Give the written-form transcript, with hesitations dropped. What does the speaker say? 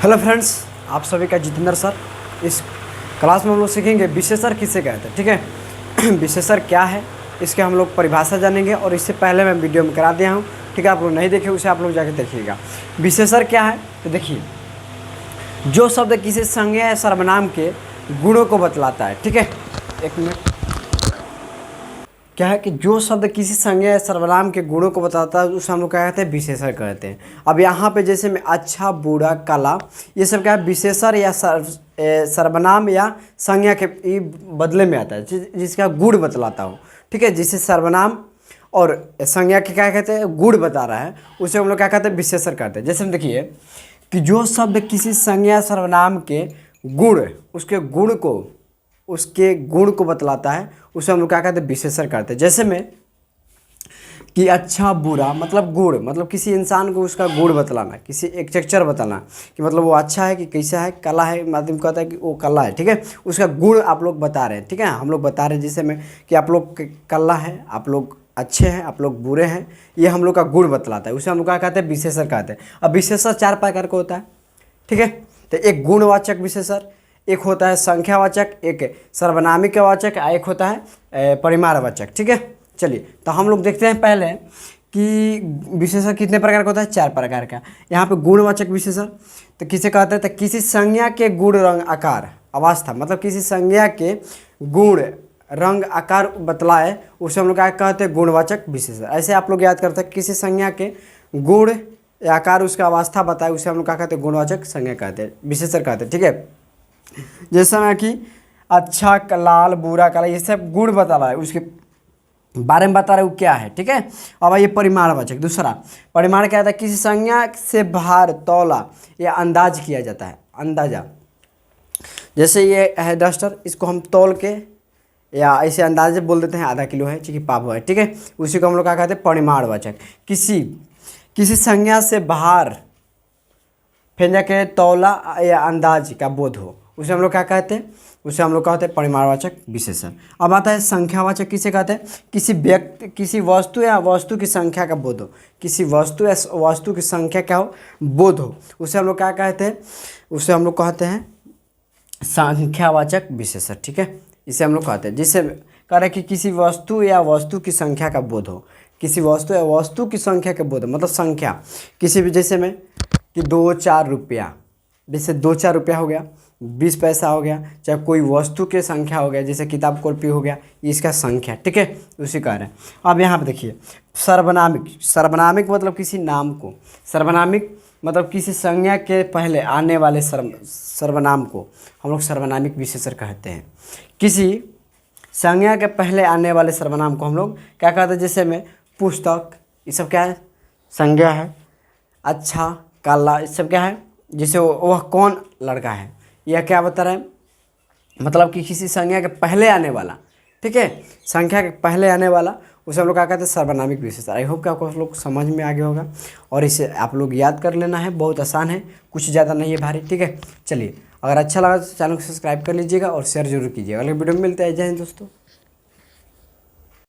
Hello friends, आप सभी का जितेंद्र सर। इस क्लास में हम लोग सीखेंगे विशेषण किसे कहते हैं। ठीक है विशेषण क्या है, इसके हम लोग परिभाषा जानेंगे और इससे पहले मैं वीडियो में करा दिया हूँ। ठीक है, आप लोग नहीं देखे उसे आप लोग जाके देखिएगा। विशेषण क्या है तो देखिए, जो शब्द किसी संज्ञा या सर्वनाम के गुणों को बतलाता है। ठीक है, एक मिनट। क्या है कि जो शब्द किसी संज्ञा या सर्वनाम के गुणों को बताता है उसे हम लोग क्या कहते हैं, विशेषण कहते हैं। अब यहाँ पे जैसे में अच्छा, बुरा, काला, ये सब क्या है, विशेषण या सर्वनाम या संज्ञा के बदले में आता है, जिसका गुण बतलाता हो। ठीक है, जिसे सर्वनाम और संज्ञा के क्या कहते हैं, गुण बता रहा है, उसे हम लोग क्या कहते हैं, विशेषण कहते हैं। जैसे हम देखिए कि जो शब्द किसी संज्ञा सर्वनाम के गुण, उसके गुण को बतलाता है, उसे हम लोग क्या कहते हैं, विशेषण करते हैं। जैसे में कि अच्छा, बुरा मतलब गुण, मतलब किसी इंसान को उसका गुण बतलाना, किसी एक स्ट्रक्चर बताना कि मतलब वो अच्छा है कि कैसा है, कला है, माध्यम कहता है कि वो कला है। ठीक है, उसका गुण आप लोग बता रहे हैं। ठीक है, हम लोग बता रहे हैं जैसे में कि आप लोग कला है, आप लोग अच्छे हैं, आप लोग बुरे हैं, ये हम लोग का गुण बतलाता है, उसे हम लोग क्या कहते हैं, विशेषण कहते हैं। अब विशेषण 4 प्रकार का होता है। ठीक है, तो एक गुणवाचक विशेषण, एक होता है संख्यावाचक, एक सर्वनामिक वाचक, एक होता है परिमाणवाचक। ठीक है, चलिए तो हम लोग देखते हैं पहले कि विशेषण कितने प्रकार का होता है, 4 प्रकार का। यहाँ पे गुणवाचक विशेषण तो किसे कहते हैं, तो किसी संज्ञा के गुण, रंग, आकार, अवस्था, मतलब किसी संज्ञा के गुण, रंग, आकार बतलाए, उसे हम लोग क्या कहते हैं, गुणवाचक विशेषण। ऐसे आप लोग याद करते हैं, किसी संज्ञा के गुण या आकार, उसका अवस्था बताए, उसे हम लोग क्या कहते हैं, गुणवाचक संज्ञा कहते हैं, विशेषण कहते हैं। ठीक है, जैसा मैं कि अच्छा, लाल, बुरा, काला, ये सब गुण बता रहा है, उसके बारे में बता रहे वो क्या है। ठीक है, अब ये परिमाणवाचक। दूसरा परिमाण क्या होता है, किसी संज्ञा से भार, तौला या अंदाज किया जाता है, अंदाजा। जैसे ये है डस्टर, इसको हम तौल के या ऐसे अंदाजे बोल देते हैं, आधा किलो है क्योंकि पाव है। ठीक है, उसी को हम लोग क्या कहते हैं, परिमाणवाचक। किसी संज्ञा से भार, फेंजा के तौला या अंदाज का बोध हो, उसे हम लोग क्या कहते हैं, उसे हम लोग कहते हैं परिमाणवाचक विशेषण। अब आता है संख्यावाचक। किसे कहते हैं, किसी व्यक्ति, किसी वस्तु या वस्तु की संख्या का बोध हो, किसी वस्तु या वस्तु की संख्या क्या हो, बोध हो, उसे हम लोग क्या कहते हैं, उसे हम लोग कहते हैं संख्यावाचक विशेषण। ठीक है, इसे हम लोग कहते हैं, जिसे कह रहे कि किसी वस्तु या वस्तु की संख्या का बोध हो, किसी वस्तु या वस्तु की संख्या का बोध हो, मतलब संख्या किसी भी, जैसे में कि 2-4 रुपया, जैसे 2-4 रुपया हो गया, 20 पैसा हो गया, चाहे कोई वस्तु की संख्या हो गया, जैसे किताब कॉपी हो गया, इसका संख्या। ठीक है, उसी का है। अब यहाँ पे देखिए सर्वनामिक मतलब किसी नाम को, सर्वनामिक मतलब किसी संज्ञा के पहले आने वाले सर्वनाम को हम लोग सर्वनामिक विशेषण कहते हैं। किसी संज्ञा के पहले आने वाले सर्वनाम को हम लोग क्या कहते हैं, जैसे में पुस्तक, ये सब क्या है, संज्ञा है। अच्छा, काला, ये सब क्या है, जैसे वह कौन लड़का है, यह क्या बता रहा है, मतलब कि किसी संज्ञा के पहले आने वाला। ठीक है, संख्या के पहले आने वाला, उसे हम लोग क्या कहते हैं, सर्वनामिक विशेषण। आई होप कि आपको लोग समझ में आ गया होगा और इसे आप लोग याद कर लेना है, बहुत आसान है, कुछ ज़्यादा नहीं है भारी। ठीक है, चलिए, अगर अच्छा लगा तो चैनल को सब्सक्राइब कर लीजिएगा और शेयर जरूर कीजिएगा। अगले वीडियो में मिलते हैं। जय हिंद दोस्तों।